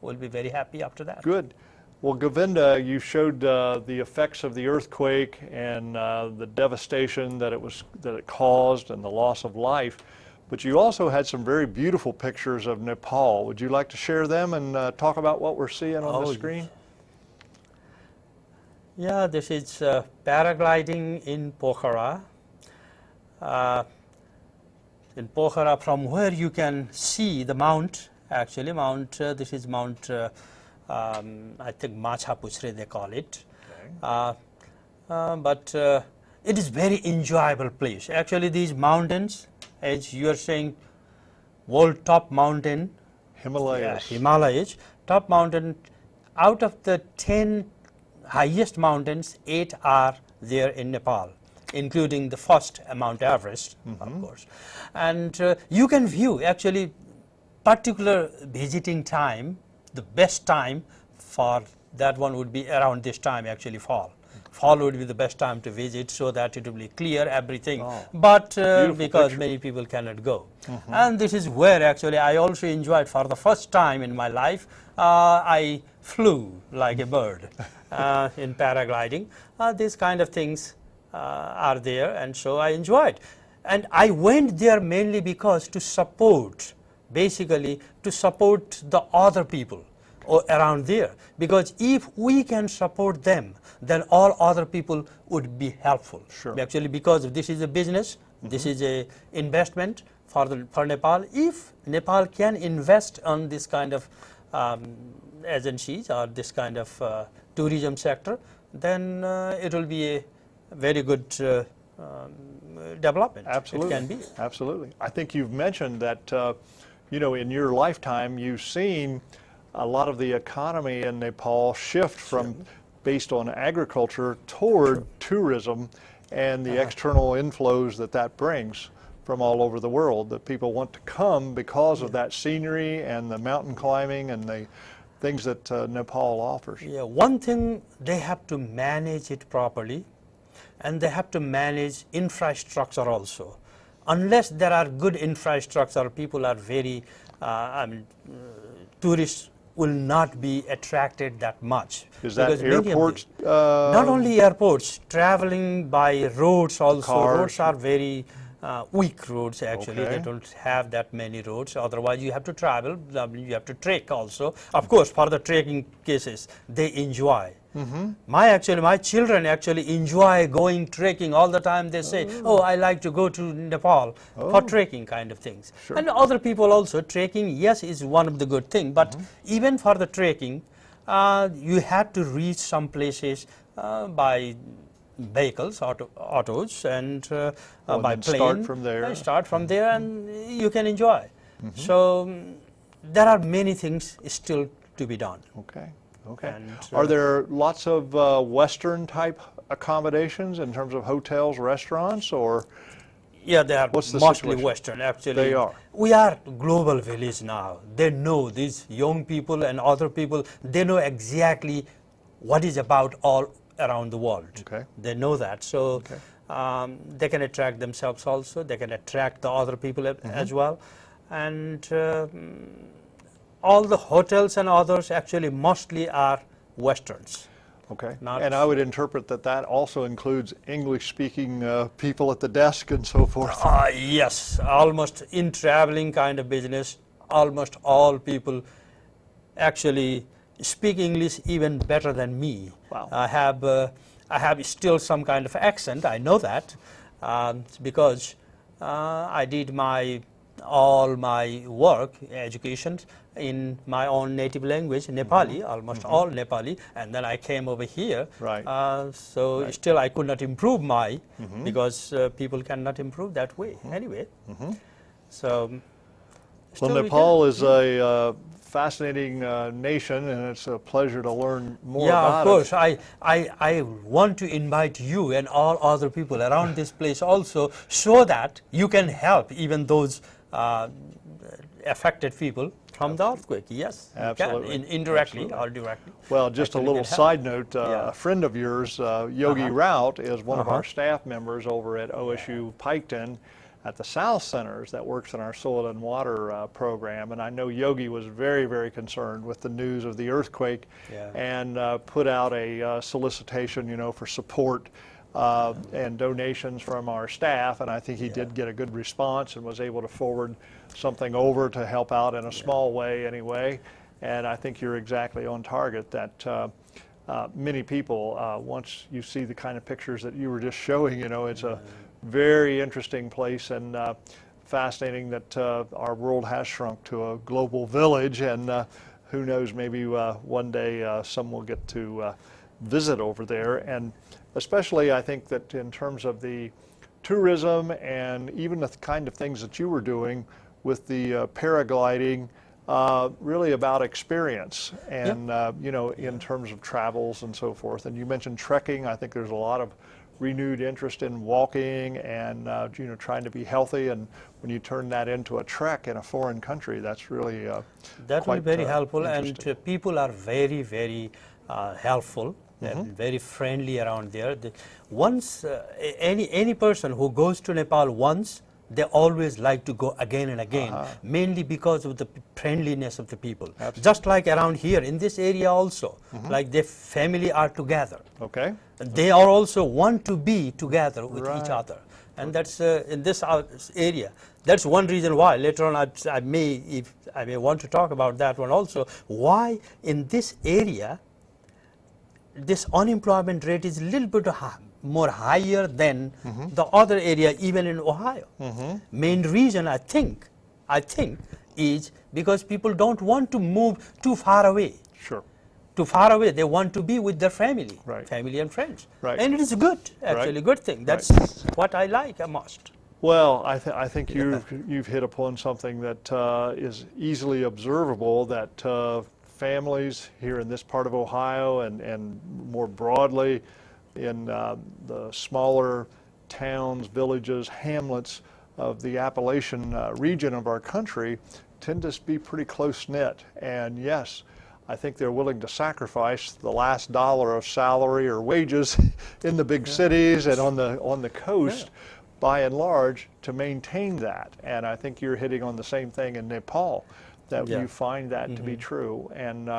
we'll be very happy after that. Good. Well, Govinda, you showed the effects of the earthquake and the devastation that it caused and the loss of life, but you also had some very beautiful pictures of Nepal. Would you like to share them and talk about what we're seeing on the screen? Yeah, this is paragliding in Pokhara. In Pokhara, from where you can see the mount, actually this is Mount, I think Macha Puchre they call it. Okay. But it is very enjoyable place. Actually these mountains, as you are saying, world top mountain, Himalayas. Yeah, Himalayas, top mountain, out of the 10 highest mountains, 8 are there in Nepal, including the first Mount Everest, of course. And you can view actually particular visiting time, the best time for that one would be around this time, actually fall. Fall would be the best time to visit so that it will be clear everything, but because many people cannot go. And this is where actually I also enjoyed for the first time in my life, I flew like a bird in paragliding. These kind of things are there, and so I enjoyed. And I went there mainly because to support, basically to support the other people around there, because if we can support them, then all other people would be helpful. Sure. Actually, because this is a business, this is a investment for Nepal. If Nepal can invest on this kind of agencies or this kind of tourism sector, then it will be a very good development. Absolutely. It can be. Absolutely. I think you've mentioned that, you know, in your lifetime, you've seen a lot of the economy in Nepal shift from based on agriculture toward tourism and the external inflows that brings from all over the world, that people want to come because of that scenery and the mountain climbing and the things that Nepal offers. Yeah, one thing, they have to manage it properly, and they have to manage infrastructure also. Unless there are good infrastructure, people are very, tourists will not be attracted that much. Is that airports? Not only airports, traveling by roads also. Cars. Roads are very weak roads actually. Okay. They don't have that many roads. Otherwise you have to travel, you have to trek also. Of course, for the trekking cases, they enjoy. My children actually enjoy going trekking all the time. They say, oh, I like to go to Nepal for trekking kind of things. Sure. And other people also, trekking, yes, is one of the good thing, but even for the trekking, you have to reach some places by vehicles, autos, and by then plane. start from there. Start from there, and you can enjoy. So there are many things still to be done. Okay. Okay. And, are there lots of Western type accommodations in terms of hotels, restaurants, or? Yeah, they are What's the mostly situation? Western, actually. They are. We are global village now. They know, these young people and other people, they know exactly what is about all around the world. Okay. They know that. So they can attract themselves also. They can attract the other people as well. And all the hotels and others actually mostly are Westerns. Okay. Not- And I would interpret that also includes English-speaking people at the desk and so forth. Yes, almost in traveling kind of business, almost all people actually speak English even better than me. Wow. I have still some kind of accent. I know that because I did all my work, education, in my own native language, Nepali, almost all Nepali, and then I came over here. Right. So still I could not improve because people cannot improve that way anyway. So Well, still we Nepal can. is a fascinating nation, and it's a pleasure to learn more Yeah, about of course. I want to invite you and all other people around this place also, so that you can help even those affected people from the earthquake. Yes, you can, Absolutely. indirectly Absolutely. or directly. Well, just a Actually little can help. side note, Yeah. a friend of yours, Yogi Rout, is one of our staff members over at OSU Piketon, at the South Centers that works in our soil and water program, and I know Yogi was very, very concerned with the news of the earthquake, Yeah. and put out a solicitation, for support and donations from our staff, and I think he did get a good response and was able to forward something over to help out in a small way anyway. And I think you're exactly on target that many people, once you see the kind of pictures that you were just showing, it's a very interesting place, and fascinating that our world has shrunk to a global village, and who knows, maybe one day some will get to visit over there. And especially I think that in terms of the tourism and even the kind of things that you were doing with the paragliding, really about experience and in terms of travels and so forth. And you mentioned trekking. I think there's a lot of renewed interest in walking and trying to be healthy, and when you turn that into a trek in a foreign country, that's really that will quite, be very helpful, and interesting. people are very, very helpful and very friendly around there. Once any person who goes to Nepal once, they always like to go again and again, mainly because of the friendliness of the people. Absolutely. Just like around here in this area also, like the family are together. Okay. They are also want to be together with Right. each other, and that's in this area. That's one reason why. Later on, I may want to talk about that one also. Why in this area, this unemployment rate is a little bit more higher than the other area, even in Ohio. Main reason I think is because people don't want to move too far away. Sure. Too far away, they want to be with their family, Right. family and friends. Right. And it is good, actually, Right. good thing. That's what I like most. Well, I think you've hit upon something that is easily observable, that families here in this part of Ohio and more broadly in the smaller towns, villages, hamlets of the Appalachian region of our country tend to be pretty close-knit. And yes, I think they're willing to sacrifice the last dollar of salary or wages in the big cities and on the coast, by and large, to maintain that. And I think you're hitting on the same thing in Nepal, that you find that to be true. And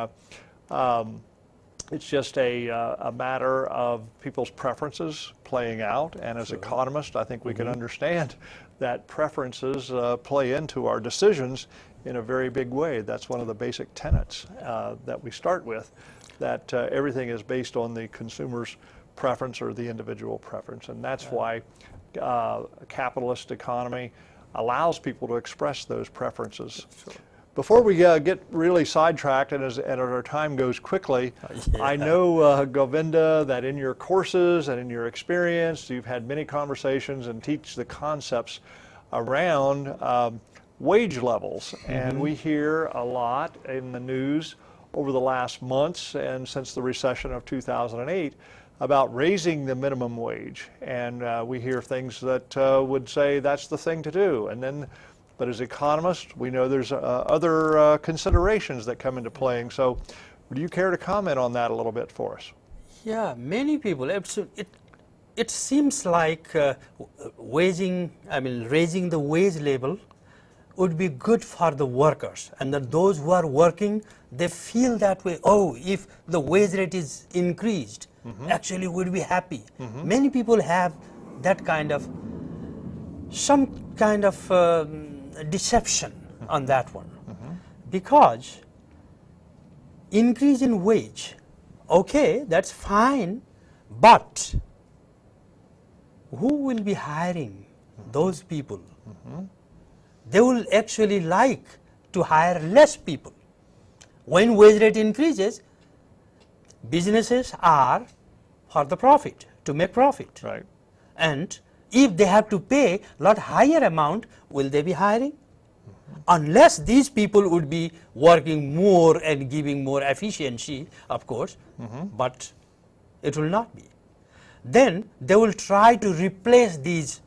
it's just a matter of people's preferences playing out. And as economists, I think we can understand that preferences play into our decisions in a very big way. That's one of the basic tenets that we start with, that everything is based on the consumer's preference or the individual preference. And that's why a capitalist economy allows people to express those preferences. Before we get really sidetracked, and as our time goes quickly, I know, Govinda, that in your courses and in your experience, you've had many conversations and teach the concepts around wage levels. And we hear a lot in the news over the last months and since the recession of 2008 about raising the minimum wage. And we hear things that would say that's the thing to do. And then, but as economists, we know there's other considerations that come into playing. So would you care to comment on that a little bit for us? Yeah, many people, it seems like raising the wage level would be good for the workers, and that those who are working, they feel that way. Oh, if the wage rate is increased, actually we'll be happy. Many people have that kind of, some kind of deception on that one, because increase in wage, okay, that's fine, but who will be hiring those people? They will actually like to hire less people. When wage rate increases, businesses are for the profit, to make profit. Right. And if they have to pay a lot higher amount, will they be hiring? Unless these people would be working more and giving more efficiency, of course, but it will not be. Then they will try to replace these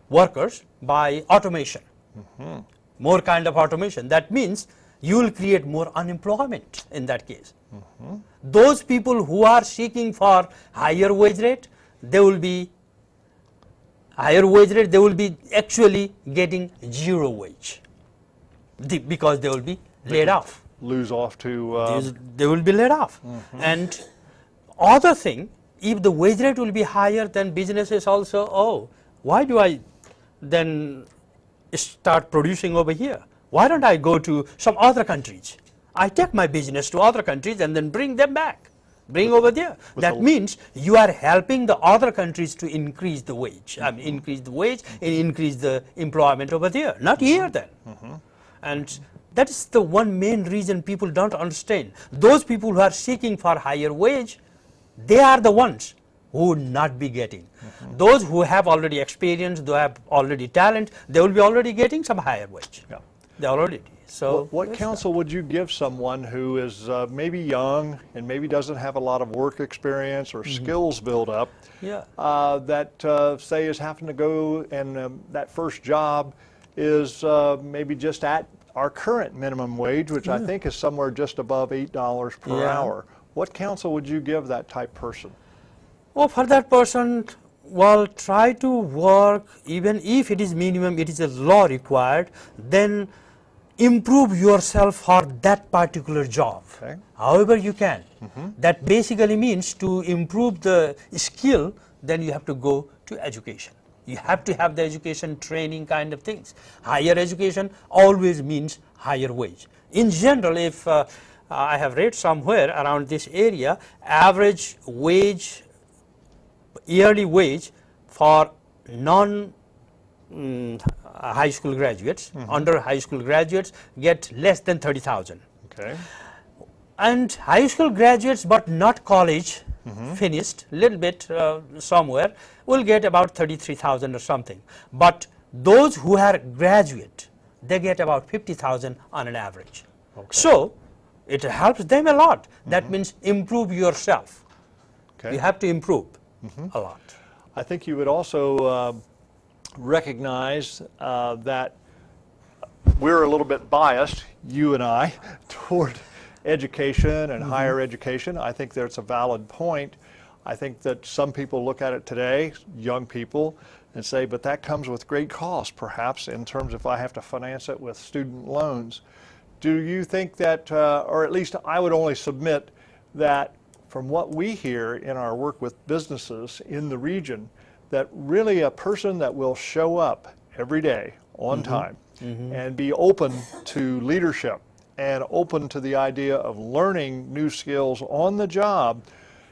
workers by automation, more kind of automation. That means you will create more unemployment in that case. Those people who are seeking for higher wage rate, they will be higher wage rate, they will be actually getting zero wage because they will be laid off. Lose off to They will be laid off. And other thing, if the wage rate will be higher, then businesses also, oh, why do I then start producing over here? Why don't I go to some other countries? I take my business to other countries and then bring them back, bring over there. That means you are helping the other countries to increase the wage. I mean, increase the wage and increase the employment over there, not here then. And that is the one main reason people don't understand. Those people who are seeking for higher wage, they are the ones who would not be getting. Those who have already experience, who have already talent, they will be already getting some higher wage. Yeah. They already. So what counsel would you give someone who is maybe young and maybe doesn't have a lot of work experience or skills built up, yeah. that say is having to go and that first job is maybe just at our current minimum wage, which I think is somewhere just above $8 per hour. What counsel would you give that type person? Well, for that person, well, try to work, even if it is minimum, it is a law required, then improve yourself for that particular job. Okay. However you can. That basically means to improve the skill, then you have to go to education. You have to have the education training kind of things. Higher education always means higher wage. In general, if I have read somewhere around this area, average wage, yearly wage for non high school graduates, under high school graduates get less than 30,000. Okay. And high school graduates but not college finished, little bit somewhere, will get about 33,000 or something. But those who are graduate, they get about 50,000 on an average. Okay. So it helps them a lot. That means improve yourself. Okay. You have to improve a lot. I think you would also recognize that we're a little bit biased, you and I, toward education and higher education. I think that's a valid point. I think that some people look at it today, young people, and say, but that comes with great cost, perhaps, in terms of if I have to finance it with student loans. Do you think that, or at least I would only submit that from what we hear in our work with businesses in the region, that really a person that will show up every day on time and be open to leadership and open to the idea of learning new skills on the job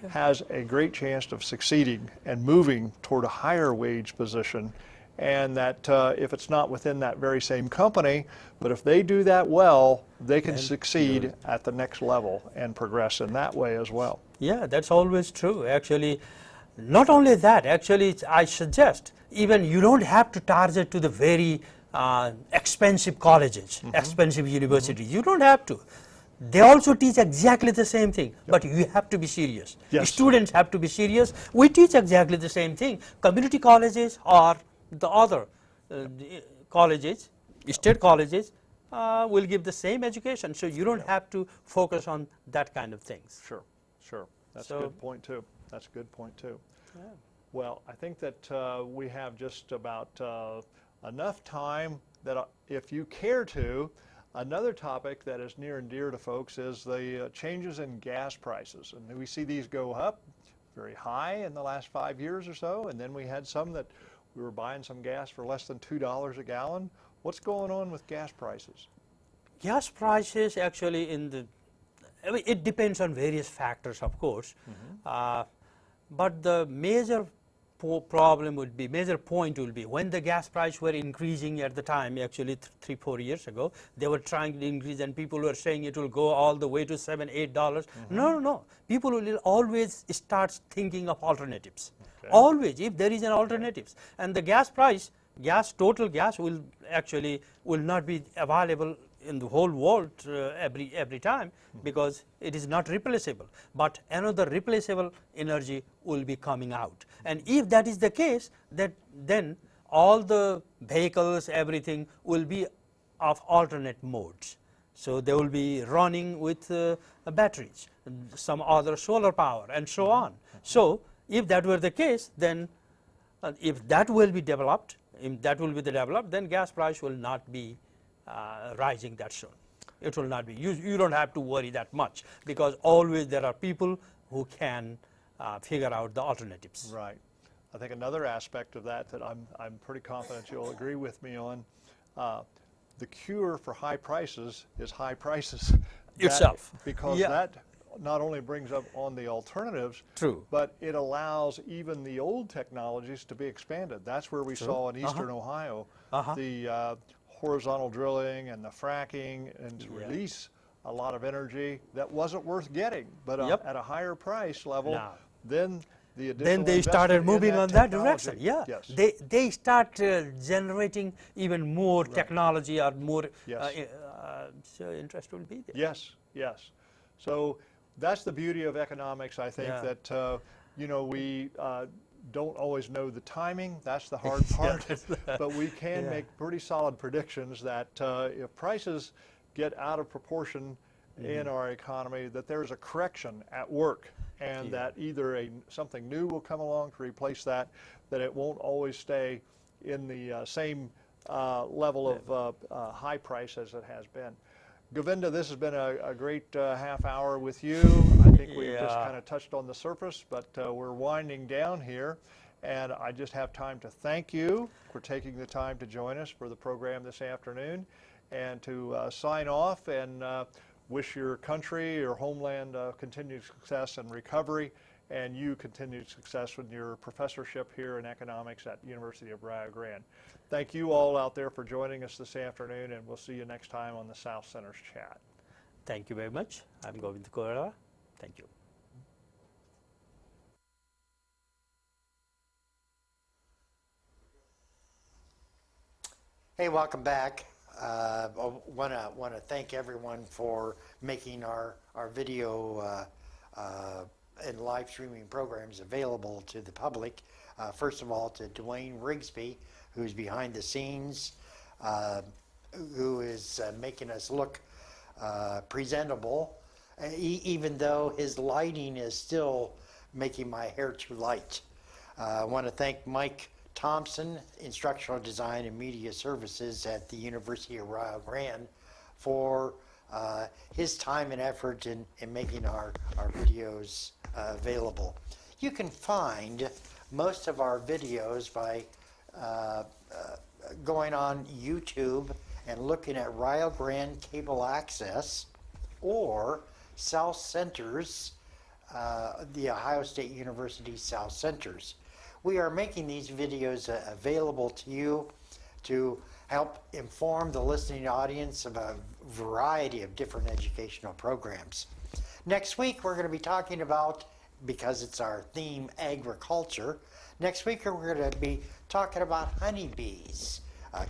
has a great chance of succeeding and moving toward a higher wage position. And that if it's not within that very same company, but if they do that well, they can succeed at the next level and progress in that way as well. Yeah, that's always true. Actually, not only that, actually, I suggest even you don't have to target to the very expensive colleges, expensive universities. You don't have to. They also teach exactly the same thing, but you have to be serious. Yes. Students have to be serious. We teach exactly the same thing. Community colleges or the other colleges, state colleges, will give the same education. So you don't have to focus on that kind of things. Sure, sure. That's a So- good point too. That's a good point too. Well, I think that we have just about enough time that if you care to, another topic that is near and dear to folks is the changes in gas prices. And we see these go up very high in the last 5 years or so, and then we had some that we were buying some gas for less than $2 a gallon. What's going on with gas prices? Gas prices actually I mean, it depends on various factors, of course, but the major major point will be when the gas price were increasing at the time, actually 3-4 years ago, they were trying to increase and people were saying it will go all the way to $7-8. No. People will always start thinking of alternatives. Okay. Always, if there is an alternatives. And the gas price, total gas will not be available in the whole world every time because it is not replaceable. But another replaceable energy will be coming out. And if that is the case, then all the vehicles, everything will be of alternate modes. So they will be running with batteries, some other solar power and so on. So if that were the case, then If that will be developed, then gas price will not be rising that soon. It will not be. You don't have to worry that much, because always there are people who can figure out the alternatives. Right. I think another aspect of that I'm pretty confident you'll agree with me on, the cure for high prices is high prices. Itself. Because Yeah. that not only brings up on the alternatives, True. but it allows even the old technologies to be expanded. That's where we saw in eastern Ohio the horizontal drilling and the fracking, and to release a lot of energy that wasn't worth getting, but Yep. at a higher price level, Now. then the additional Then they started investment in moving on that technology. direction. Yeah, Yes. they start generating even more technology or more. Yes. So interest will be there. Yes, yes. So that's the beauty of economics, I think, Yeah. that, we don't always know the timing. That's the hard part. But we can Yeah. make pretty solid predictions that if prices get out of proportion in our economy, that there's a correction at work, and that either something new will come along to replace that it won't always stay in the same level of high price as it has been. Govinda, this has been a great half hour with you. I think we've just Yeah. kind of touched on the surface, but we're winding down here. And I just have time to thank you for taking the time to join us for the program this afternoon, and to sign off and wish your country, your homeland, continued success and recovery, and you continued success with your professorship here in economics at the University of Rio Grande. Thank you all out there for joining us this afternoon, and we'll see you next time on the South Centers Chat. Thank you very much. I'm Govind Koirala. Thank you. Hey, welcome back. I want to thank everyone for making our video and live streaming programs available to the public. First of all, to Dwayne Rigsby, who's behind the scenes, who is making us look presentable, even though his lighting is still making my hair too light. I want to thank Mike Thompson, Instructional Design and Media Services at the University of Rio Grande, for his time and effort in making our videos available. You can find most of our videos by going on YouTube and looking at Rio Grande Cable Access or South Centers, the Ohio State University South Centers. We are making these videos available to you to help inform the listening audience of a variety of different educational programs. Next week, we're going to be talking about, because it's our theme, agriculture, next week we're going to be talking about honeybees.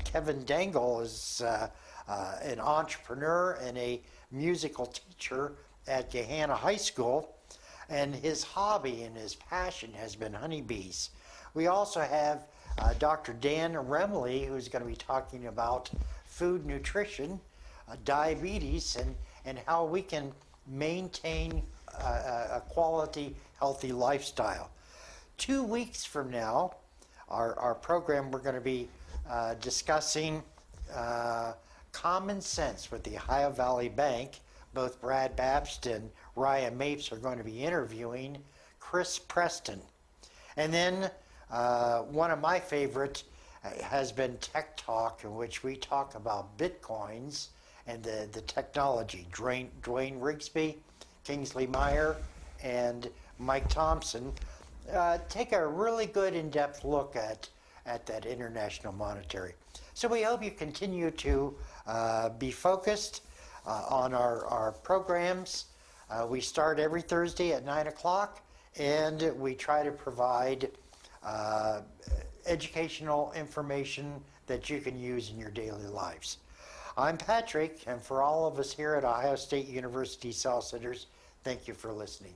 Kevin Dangle is an entrepreneur and a musical teacher at Gahanna High School, and his hobby and his passion has been honeybees. We also have Dr. Dan Remley, who's going to be talking about food nutrition, diabetes, and how we can maintain a quality, healthy lifestyle. 2 weeks from now, our program, we're going to be discussing common sense with the Ohio Valley Bank. Both Brad Babst and Ryan Mapes are going to be interviewing Chris Preston. And then one of my favorite has been Tech Talk, in which we talk about Bitcoins and the technology. Dwayne Rigsby, Kingsley Meyer, and Mike Thompson take a really good in-depth look at that international monetary. So we hope you continue to be focused on our programs. We start every Thursday at 9 o'clock, and we try to provide educational information that you can use in your daily lives. I'm Patrick, and for all of us here at Ohio State University South Centers, thank you for listening.